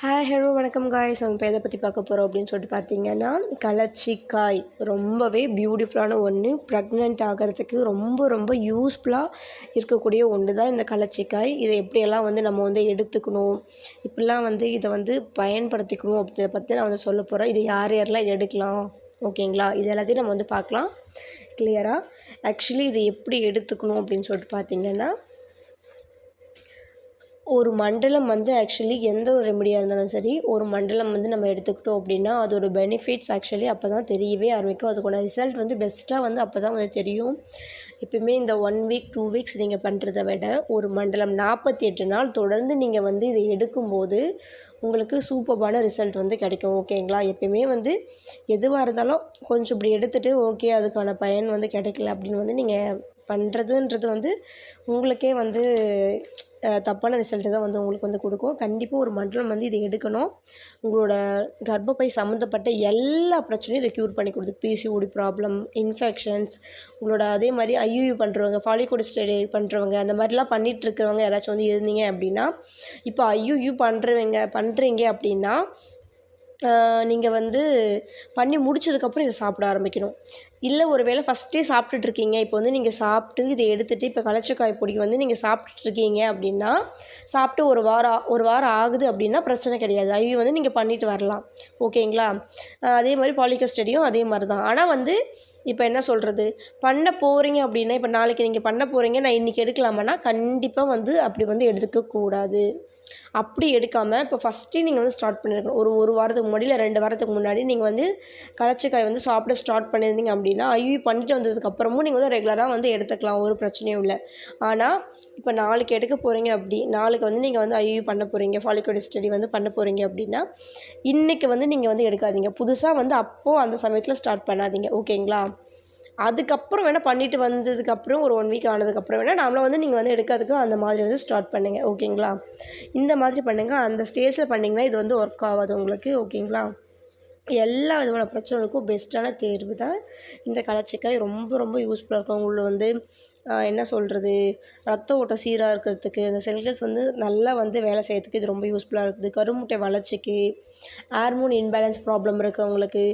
Hello வணக்கம் guys. நம்ம இப்போ எதை பற்றி பார்க்க போகிறோம் அப்படின்னு சொல்லிட்டு பார்த்தீங்கன்னா, கலச்சிக்காய் ரொம்பவே பியூட்டிஃபுல்லான ஒன்று. ப்ரெக்னென்ட் ஆகிறதுக்கு ரொம்ப ரொம்ப யூஸ்ஃபுல்லாக இருக்கக்கூடிய ஒன்று தான் இந்த கலச்சிக்காய். இதை எப்படியெல்லாம் நம்ம எடுத்துக்கணும், இப்படிலாம் இதை பயன்படுத்திக்கணும் அப்படின்றத பற்றி நான் சொல்ல போகிறேன். இதை யார் யாரெல்லாம் எடுக்கலாம், ஓகேங்களா? இது எல்லாத்தையும் நம்ம பார்க்கலாம் கிளியராக. ஆக்சுவலி இதை எப்படி எடுத்துக்கணும் அப்படின்னு சொல்லிட்டு பார்த்தீங்கன்னா, ஒரு மண்டலம் ஆக்சுவலி எந்த ஒரு ரெமடியாக இருந்தாலும் சரி, ஒரு மண்டலம் நம்ம எடுத்துக்கிட்டோம் அப்படின்னா அதோட பெனிஃபிட்ஸ் ஆக்சுவலி அப்போ தான் தெரியவே ஆரம்பிக்கும். அதுக்கான ரிசல்ட் பெஸ்ட்டாக அப்போ தான் தெரியும். எப்பயுமே இந்த 1 வீக் 2 வீக்ஸ் நீங்கள் பண்ணுறத விட ஒரு மண்டலம் 48 நாள் தொடர்ந்து நீங்கள் இதை எடுக்கும்போது உங்களுக்கு சூப்பர்பான ரிசல்ட் கிடைக்கும், ஓகேங்களா? எப்பயுமே எதுவாக இருந்தாலும் கொஞ்சம் இப்படி எடுத்துகிட்டு ஓகே அதுக்கான பயன் கிடைக்கல அப்படின்னு நீங்கள் பண்ணுறதுன்றது உங்களுக்கே தப்பான ரிசல்ட்டு தான் உங்களுக்கு கொடுக்கும். கண்டிப்பாக ஒரு மண்டலம் இதை எடுக்கணும். உங்களோட கர்ப்பப்பை சம்மந்தப்பட்ட எல்லா பிரச்சனையும் இதை க்யூர் பண்ணி கொடுத்து, பிசிஓடி ப்ராப்ளம், இன்ஃபெக்ஷன்ஸ், உங்களோட அதே மாதிரி ஐயூயூ பண்ணுறவங்க, ஃபாலிகூட் ஸ்டடி பண்ணுறவங்க, அந்த மாதிரிலாம் பண்ணிகிட்ருக்கிறவங்க யாராச்சும் இருந்தீங்க அப்படின்னா, இப்போ ஐயூயூ பண்ணுறீங்க அப்படின்னா நீங்கள் பண்ணி முடிச்சதுக்கப்புறம் இதை சாப்பிட ஆரம்பிக்கணும். இல்லை ஒரு வேளை ஃபஸ்ட்டே சாப்பிட்டுட்ருக்கீங்க, இப்போ நீங்கள் சாப்பிட்டு இதை எடுத்துகிட்டு இப்போ கலச்சக்காய் பொடிக்கு நீங்கள் சாப்பிட்டுட்ருக்கீங்க அப்படின்னா, சாப்பிட்டு ஒரு வாரம் ஆகுது அப்படின்னா பிரச்சனை கிடையாது. ஐயோ நீங்கள் பண்ணிட்டு வரலாம், ஓகேங்களா? அதே மாதிரி பாலிகல் ஸ்டடியும் அதே மாதிரி தான். ஆனால் இப்போ என்ன சொல்கிறது, பண்ண போகிறீங்க அப்படின்னா, இப்போ நாளைக்கு நீங்கள் பண்ண போகிறீங்க, நான் இன்றைக்கி எடுக்கலாமான்னா கண்டிப்பாக அப்படி எடுக்கக்கூடாது. அப்படி எடுக்காமல் இப்போ ஃபஸ்ட்டே நீங்கள் ஸ்டார்ட் பண்ணியிருக்கணும். ஒரு வாரத்துக்கு முன்னாடி இல்லை 2 வாரத்துக்கு முன்னாடி நீங்கள் கலச்சக்காய் சாப்பிட ஸ்டார்ட் பண்ணியிருந்தீங்க அப்படின்னா, ஐயூ பண்ணிட்டு வந்ததுக்கப்புறமும் நீங்கள் ரெகுலராக எடுத்துக்கலாம், ஒரு பிரச்சனையும் இல்லை. ஆனால் இப்போ நாளைக்கு எடுக்க போகிறீங்க அப்படி, நாளைக்கு நீங்கள் ஐயூ பண்ண போகிறீங்க, ஃபாலிகூட் ஸ்டடி பண்ண போகிறீங்க அப்படின்னா, இன்றைக்கி நீங்கள் எடுக்காதீங்க. புதுசாக அப்போது அந்த சமயத்தில் ஸ்டார்ட் பண்ணாதீங்க, ஓகேங்களா? அதுக்கப்புறம் வேணால் பண்ணிவிட்டு வந்ததுக்கப்புறம் ஒரு 1 வீக் ஆனதுக்கப்புறம் வேணால் நாமளும் நீங்கள் எடுக்கிறதுக்கு அந்த மாதிரி ஸ்டார்ட் பண்ணுங்கள், ஓகேங்களா? இந்த மாதிரி பண்ணுங்கள். அந்த ஸ்டேஜில் பண்ணிங்கன்னா இது ஒர்க் ஆகாது உங்களுக்கு, ஓகேங்களா? எல்லா விதமான பிரச்சனைகளுக்கும் பெஸ்ட்டான தேர்வு தான் இந்த கலச்சிக்காய். ரொம்ப ரொம்ப யூஸ்ஃபுல்லாக இருக்கும். உங்களை என்ன சொல்கிறது, ரத்த ஓட்டம் சீராக இருக்கிறதுக்கு, இந்த செல்கள்ஸ் நல்லா வேலை செய்யறதுக்கு இது ரொம்ப யூஸ்ஃபுல்லாக இருக்குது. கருமுட்டை வளர்ச்சிக்கு, ஹார்மோன் இன்பேலன்ஸ் ப்ராப்ளம் இருக்கவங்களுக்கு,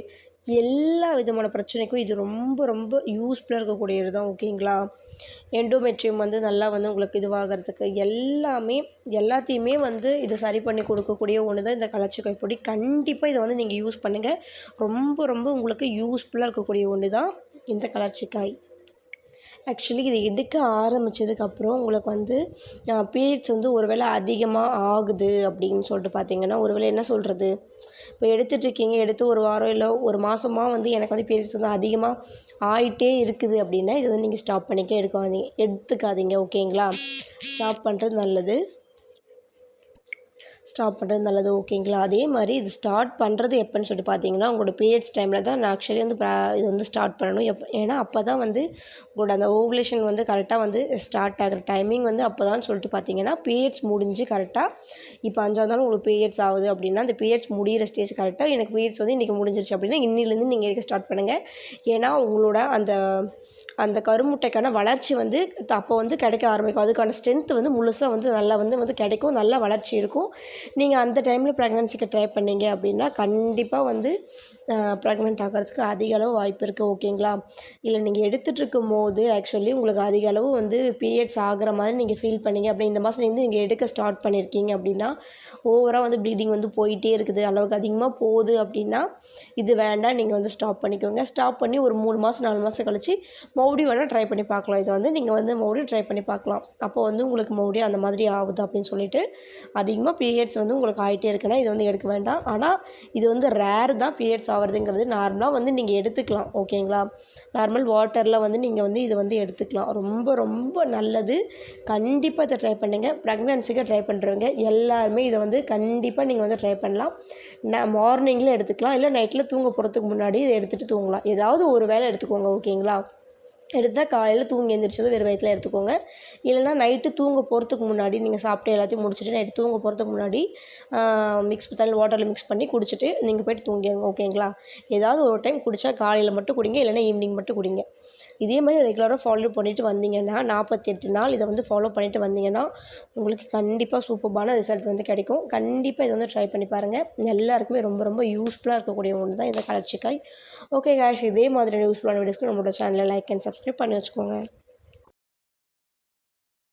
எல்லா விதமான பிரச்சனைக்கும் இது ரொம்ப ரொம்ப யூஸ்ஃபுல்லாக இருக்கக்கூடியது தான், ஓகேங்களா? எண்டோமெட்ரியம் நல்லா உங்களுக்கு இதுவாகிறதுக்கு எல்லாத்தையுமே இதை சரி பண்ணி கொடுக்கக்கூடிய ஒன்று தான் இந்த கலச்சிக்காய் பொடி. கண்டிப்பாக இதை நீங்கள் யூஸ் பண்ணுங்கள். ரொம்ப ரொம்ப உங்களுக்கு யூஸ்ஃபுல்லாக இருக்கக்கூடிய ஒன்று தான் இந்த கலச்சிக்காய். ஆக்சுவலி இதை எடுக்க ஆரம்பித்ததுக்கப்புறம் உங்களுக்கு பீரியட்ஸ் ஒரு வேளை அதிகமாக ஆகுது அப்படின்னு சொல்லிட்டு பார்த்தீங்கன்னா, ஒரு வேளை என்ன சொல்கிறது, இப்போ எடுத்துகிட்ருக்கீங்க, எடுத்து ஒரு வாரம் இல்லை ஒரு மாதமாக எனக்கு பீரியட்ஸ் அதிகமாக ஆகிட்டே இருக்குது அப்படின்னா, இதை நீங்கள் ஸ்டாப் பண்ணிக்க எடுத்துக்காதீங்க, ஓகேங்களா? ஸ்டாப் பண்ணுறது நல்லது, ஓகேங்களா? அதே மாதிரி இது ஸ்டார்ட் பண்ணுறது எப்போன்னு சொல்லிட்டு பார்த்தீங்கன்னா, உங்களோட பீரியட்ஸ் டைமில் தான் நான் ஆக்சுவலி இது ஸ்டார்ட் பண்ணணும். ஏன்னா அப்போ தான் உங்களோட அந்த ஓவுலேஷன் கரெக்டாக ஸ்டார்ட் ஆகிற டைமிங் அப்போ தான் சொல்லிட்டு பார்த்தீங்கன்னா, பீரியட்ஸ் முடிஞ்சு கரெக்டாக இப்போ 5ஆவது நாள் உங்களுக்கு பீரியட்ஸ் ஆகுது அப்படின்னா, அந்த பீரியட்ஸ் முடிகிற ஸ்டேஜ் கரெக்டாக எனக்கு பீரியட்ஸ் இன்றைக்கி முடிஞ்சிருச்சு அப்படின்னா, இன்னிலேருந்து நீங்கள் எடுக்க ஸ்டார்ட் பண்ணுங்கள். ஏன்னா உங்களோட அந்த கருமுட்டைக்கான வளர்ச்சி அப்போ கிடைக்க ஆரம்பிக்கும். அதுக்கான ஸ்ட்ரென்த்து முழுசாக நல்லா கிடைக்கும், நல்ல வளர்ச்சி இருக்கும். நீங்கள் அந்த டைமில் ப்ரெக்னன்சிக்கு ட்ரை பண்ணீங்க அப்படின்னா கண்டிப்பாக ப்ரெக்னென்ட் ஆகிறதுக்கு அதிக அளவு வாய்ப்பு இருக்குது, ஓகேங்களா? இல்லை நீங்கள் எடுத்துகிட்ருக்கும் போது ஆக்சுவலி உங்களுக்கு அதிக அளவு பீரியட்ஸ் ஆகிற மாதிரி நீங்கள் ஃபீல் பண்ணீங்க அப்படி இந்த மாதத்துலேருந்து நீங்கள் எடுக்க ஸ்டார்ட் பண்ணியிருக்கீங்க அப்படின்னா, ஓவராக ப்ளீடிங் போயிட்டே இருக்குது, அளவுக்கு அதிகமாக போகுது அப்படின்னா இது வேண்டாம், நீங்கள் ஸ்டாப் பண்ணிக்கோங்க. ஸ்டாப் பண்ணி ஒரு 3 மாதம் 4 மாதம் கழிச்சு மறுபடியும் வேணால் ட்ரை பண்ணி பார்க்கலாம். இதை நீங்கள் மறுபடியும் ட்ரை பண்ணி பார்க்கலாம். அப்போ உங்களுக்கு மறுபடியும் அந்த மாதிரி ஆகுது அப்படின்னு சொல்லிட்டு, அதிகமாக பீரியட்ஸ் உங்களுக்கு ஆகிட்டே இருக்குன்னா இது எடுக்க வேண்டாம். ஆனால் இது ரேர் தான் பீரியட்ஸ் ஆகிறதுங்கிறது. நார்மலாக நீங்கள் எடுத்துக்கலாம், ஓகேங்களா? நார்மல் வாட்டரில் நீங்கள் இது எடுத்துக்கலாம். ரொம்ப ரொம்ப நல்லது. கண்டிப்பாக இதை ட்ரை பண்ணுங்கள். ப்ரெக்னன்சிக்கு ட்ரை பண்ணுறவங்க எல்லாருமே இதை கண்டிப்பாக நீங்கள் ட்ரை பண்ணலாம். மார்னிங்கில் எடுத்துக்கலாம், இல்லை நைட்டில் தூங்க போகிறதுக்கு முன்னாடி இதை எடுத்துகிட்டு தூங்கலாம். ஏதாவது ஒரு வேளை எடுத்துக்கோங்க, ஓகேங்களா? எடுத்தால் காலையில் தூங்கி எழுந்திரிச்சதும் வெறும் வயிற்றில் எடுத்துக்கோங்க. இல்லைனா நைட்டு தூங்க போகிறதுக்கு முன்னாடி நீங்கள் சாப்பிட்டு எல்லாத்தையும் முடிச்சுட்டு நைட்டு தூங்க போகிறதுக்கு முன்னாடி தண்ணி வாட்டரில் மிக்ஸ் பண்ணி குடிச்சிட்டு நீங்கள் போய்ட்டு தூங்கிடுங்க. ஓகேங்களா? ஏதாவது ஒரு டைம் குடித்தா காலையில் மட்டும் குடிங்க, இல்லைனா ஈவினிங் மட்டும் குடிங்க. இதே மாதிரி ரெகுலராக ஃபாலோ பண்ணிவிட்டு வந்தீங்கன்னா 48 நாள் இதை வந்து ஃபாலோ பண்ணிவிட்டு வந்தீங்கன்னா உங்களுக்கு கண்டிப்பாக சூப்பர்பான ரிசல்ட் வந்து கிடைக்கும். கண்டிப்பாக இதை வந்து ட்ரை பண்ணி பாருங்கள். எல்லாருக்குமே ரொம்ப ரொம்ப யூஸ்ஃபுல்லாக இருக்கக்கூடிய ஒன்று தான் இந்த கலர்ச்சிக்காய். ஓகே காய்ஸ், இதே மாதிரி யூஸ்ஃபுல்லான வீடியோஸ்க்கு நம்மளோட சேனலை லைக் அண்ட் சப்ஸ்கிரைப் பண்ணி வச்சுக்கோங்க.